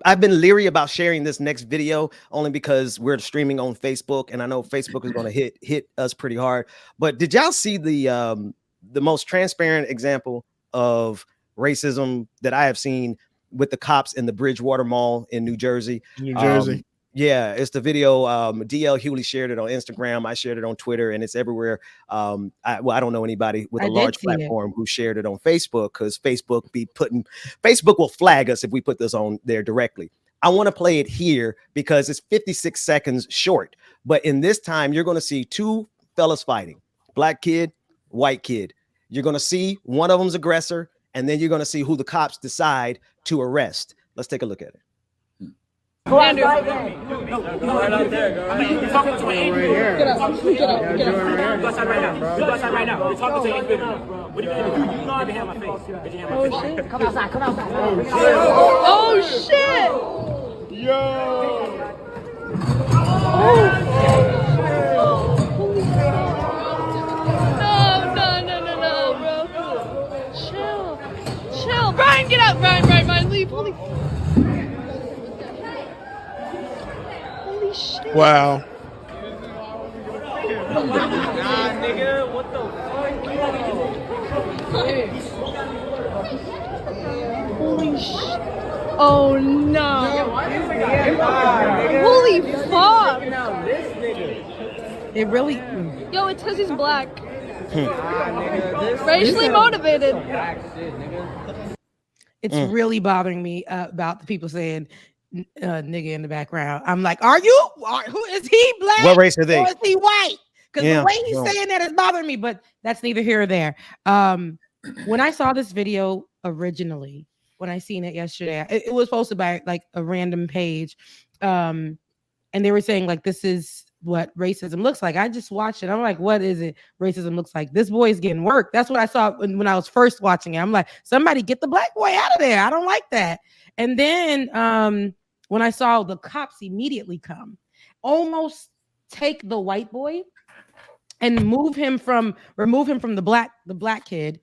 I've been leery about sharing this next video only because we're streaming on Facebook, and I know Facebook is going to hit us pretty hard. But did y'all see the most transparent example of racism that I have seen with the cops in the Bridgewater Mall in New Jersey? New Jersey. Yeah, it's the video. DL Hewley shared it on Instagram. I shared it on Twitter, and it's everywhere. I don't know anybody with a large platform who shared it on Facebook, because Facebook will flag us if we put this on there directly. I want to play it here because it's 56 seconds short. But in this time, you're going to see two fellas fighting, black kid, white kid. You're going to see one of them's aggressor, and then you're going to see who the cops decide to arrest. Let's take a look at it. Go right out there. Go right talking to an individual. Get up. Go outside right now. Go outside right now. You're talking to an individual. What are you going to do? You know I can have my face. Oh, shit. Come outside. Oh, shit. Yo. No, bro. Chill. Brian, get out. Brian, leave. Holy shit. Wow. Nah, nigga, what the fuck? Holy shit. Oh no. Holy fuck. It really. Yo, it's because he's black. Racially motivated. It's really bothering me about the people saying nigga in the background. I'm like, who is he black? What race are they? Or is he white? Because the way he's saying that is bothering me, but that's neither here or there. When I saw this video originally, when I seen it yesterday, it was posted by like a random page. And they were saying like, this is what racism looks like. I just watched it. I'm like, what is it? Racism looks like. This boy is getting worked. That's what I saw when I was first watching it. I'm like, somebody get the black boy out of there. I don't like that. And then when I saw the cops immediately come, almost take the white boy and remove him from the black kid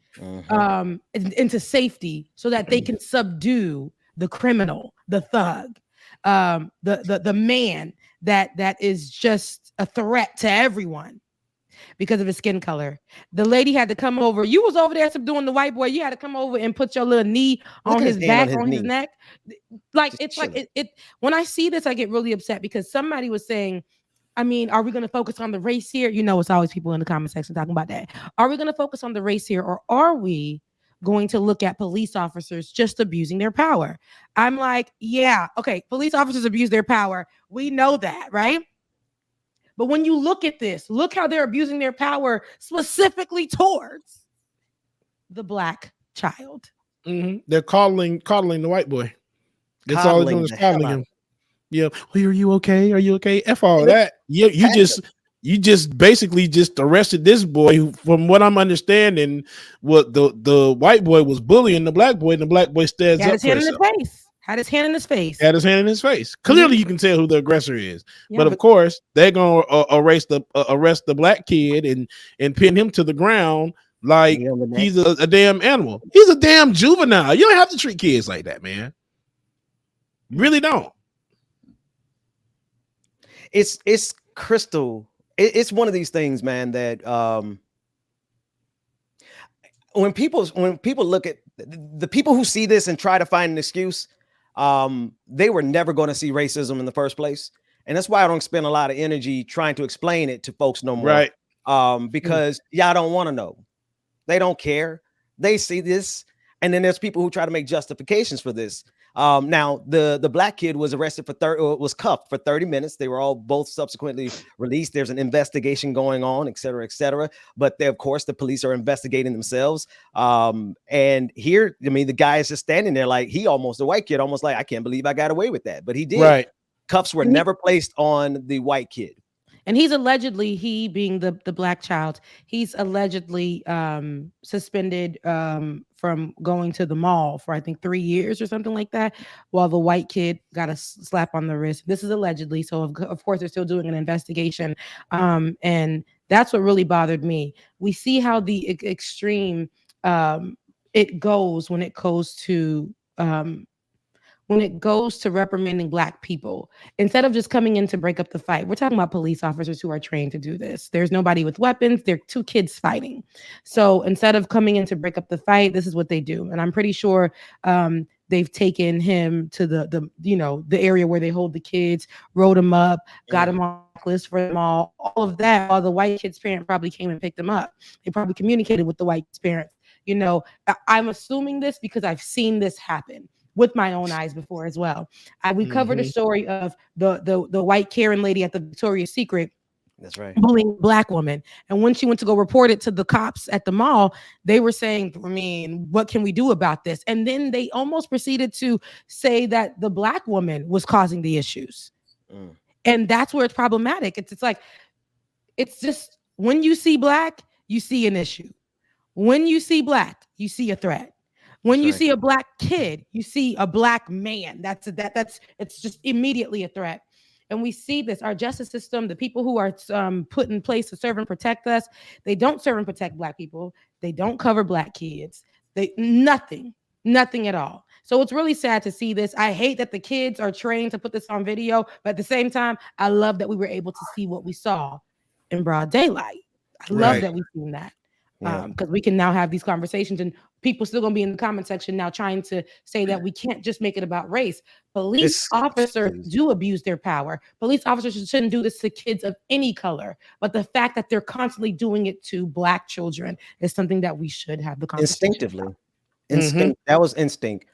into safety so that they can subdue the criminal, the thug, the man that is just a threat to everyone because of his skin color. The lady had to come over. You was over there subduing the white boy. You had to come over and put your little knee on his back, on his neck. Like just it's chilling. Like it. When I see this, I get really upset because somebody was saying, I mean, are we going to focus on the race here? You know, it's always people in the comment section talking about that. Are we going to focus on the race here, or are we going to look at police officers just abusing their power? I'm like, yeah, okay, police officers abuse their power. We know that, right? But when you look at this, look how they're abusing their power specifically towards the black child. Mm-hmm. They're coddling the white boy. That's all they're doing is coddling him. Yeah. Well, are you okay? Are you okay? F all that. You just basically just arrested this boy who, from what I'm understanding, what the white boy was bullying the black boy, and the black boy stands up for himself. Had his hand in his face. Clearly, you can tell who the aggressor is. Yeah, but of course, they're gonna arrest the black kid and pin him to the ground like he's a damn animal. He's a damn juvenile. You don't have to treat kids like that, man. You really don't. It's crystal. It's one of these things, man, that when people look at the people who see this and try to find an excuse, they were never going to see racism in the first place. And that's why I don't spend a lot of energy trying to explain it to folks no more. Right. Because y'all don't want to know. They don't care. They see this. And then there's people who try to make justifications for this. Now the black kid was arrested was cuffed for 30 minutes. They were both subsequently released. There's an investigation going on, et cetera, et cetera. But of course, the police are investigating themselves. And here, I mean, the guy is just standing there like the white kid, almost like, I can't believe I got away with that. But he did. Right. Cuffs were never placed on the white kid. And he's allegedly, he being the black child, he's allegedly suspended from going to the mall for, I think, 3 years or something like that, while the white kid got a slap on the wrist. This is allegedly. So, of course, they're still doing an investigation. And that's what really bothered me. We see how the extreme it goes when it goes to when it goes to reprimanding Black people, instead of just coming in to break up the fight, we're talking about police officers who are trained to do this. There's nobody with weapons. They're two kids fighting. So instead of coming in to break up the fight, this is what they do. And I'm pretty sure they've taken him to the area where they hold the kids, wrote him up, got him on the list for them all of that. While the white kid's parent probably came and picked them up. They probably communicated with the white kid's parents. I'm assuming this because I've seen this happen with my own eyes before as well. We covered a story of the white Karen lady at the Victoria's Secret. That's right. Bullying a Black woman. And when she went to go report it to the cops at the mall, they were saying, what can we do about this? And then they almost proceeded to say that the Black woman was causing the issues. And that's where it's problematic. It's just when you see Black, you see an issue. When you see Black, you see a threat. When you see a Black kid, you see a Black man. It's just immediately a threat. And we see this, our justice system, the people who are put in place to serve and protect us, they don't serve and protect Black people. They don't cover Black kids. Nothing at all. So it's really sad to see this. I hate that the kids are trained to put this on video, but at the same time, I love that we were able to see what we saw in broad daylight. I love that we've seen that. Because we can now have these conversations, and people still gonna be in the comment section now trying to say that we can't just make it about race. Police officers do abuse their power. Police officers shouldn't do this to kids of any color, but the fact that they're constantly doing it to Black children is something that we should have the conversation instinctively. Instinct. That was instinct.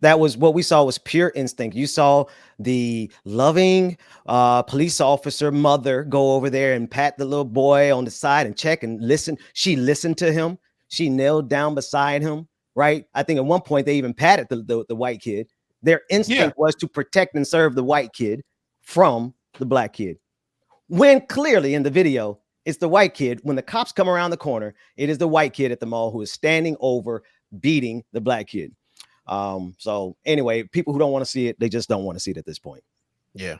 That was what we saw, was pure instinct. You saw the loving police officer mother go over there and pat the little boy on the side and check and listen. She listened to him. She knelt down beside him, right? I think at one point they even patted the white kid. Their instinct was to protect and serve the white kid from the Black kid. When clearly in the video, it's the white kid. When the cops come around the corner, it is the white kid at the mall who is standing over, beating the Black kid. So anyway, people who don't want to see it, they just don't want to see it at this point. Yeah.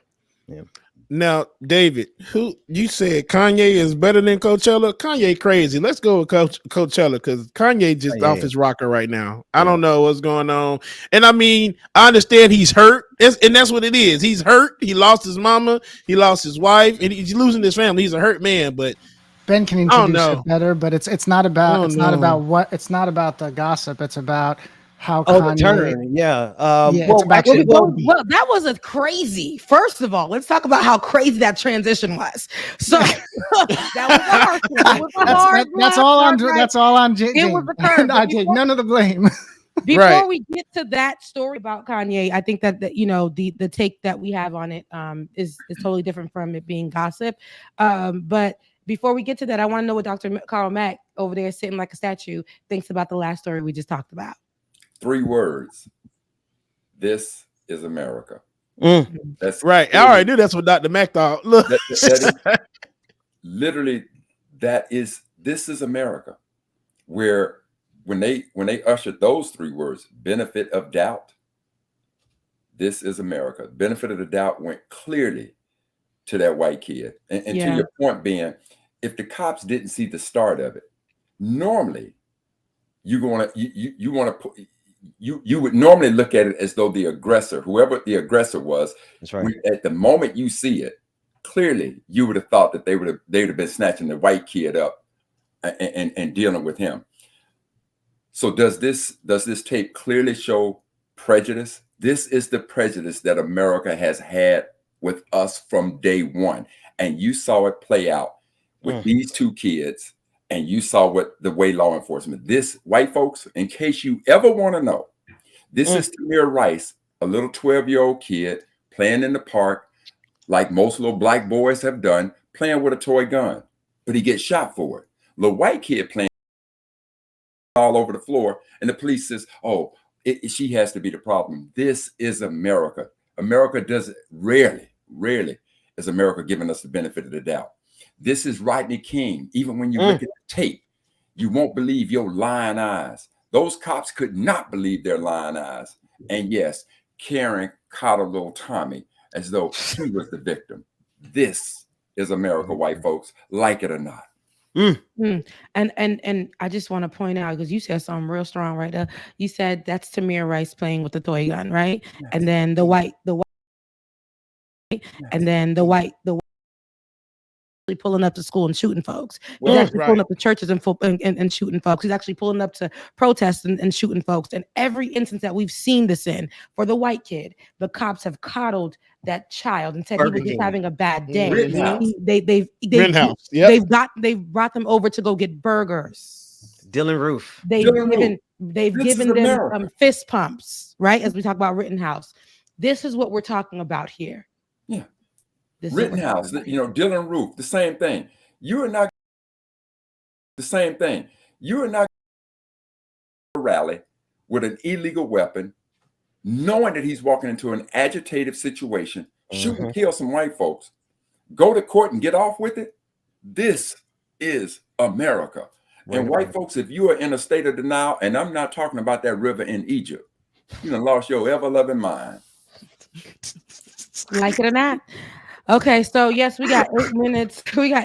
Now, David, who you said Kanye is better than Coachella? Kanye crazy. Let's go with Coachella, because Kanye just off his rocker right now. I don't know what's going on. And I mean, I understand he's hurt, and that's what it is. He's hurt. He lost his mama. He lost his wife, and he's losing his family. He's a hurt man, but Ben can introduce it better. But it's not about the gossip. It's about how Kanye, well, that was a crazy. First of all, let's talk about how crazy that transition was. So that was a hard. That's all on Jane. It was a curve. None of the blame. Before we get to that story about Kanye, I think that the take that we have on it is totally different from it being gossip. But before we get to that, I want to know what Dr. Carl Mack over there sitting like a statue thinks about the last story we just talked about. 3 words. This is America. That's right. I already knew that's what Dr. Mack thought. Look, that is, literally, this is America. Where when they ushered those 3 words, benefit of doubt. This is America. Benefit of the doubt went clearly to that white kid. And to your point being, if the cops didn't see the start of it, normally you would normally look at it as though the aggressor, whoever the aggressor was, that's right. At the moment you see it, clearly you would have thought that they would have been snatching the white kid up and dealing with him. So does this tape clearly show prejudice? This is the prejudice that America has had with us from day one. And you saw it play out with these 2 kids. And you saw the way law enforcement, this white folks, in case you ever want to know, this is Tamir Rice, a little 12-year-old kid playing in the park, like most little Black boys have done, playing with a toy gun, but he gets shot for it. Little white kid playing all over the floor, and the police says, "Oh, she has to be the problem." This is America. America does rarely is America giving us the benefit of the doubt. This is Rodney King. Even when you look at the tape, you won't believe your lying eyes. Those cops could not believe their lying eyes. And yes, Karen caught a little Tommy as though she was the victim. This is America, white folks, like it or not. And I just want to point out, because you said something real strong right there. You said that's Tamir Rice playing with the toy gun, right? Yes. And then the white, yes. And then the white pulling up to school and shooting folks. He's actually pulling up to churches and shooting folks. He's actually pulling up to protests and shooting folks. And every instance that we've seen this in, for the white kid, the cops have coddled that child and said he was just having a bad day. They've brought them over to go get burgers. Dylan Roof. They've given them fist pumps, right? As we talk about Rittenhouse. This is what we're talking about here. Yeah. Rittenhouse, Dylan Roof, the same thing. You are not the same thing. You are not a rally with an illegal weapon, knowing that he's walking into an agitative situation, shoot and kill some white folks, go to court and get off with it. This is America. And white folks, if you are in a state of denial, and I'm not talking about that river in Egypt, you done lost your ever-loving mind. Like it or not. Okay, so yes, we got 8 minutes. We got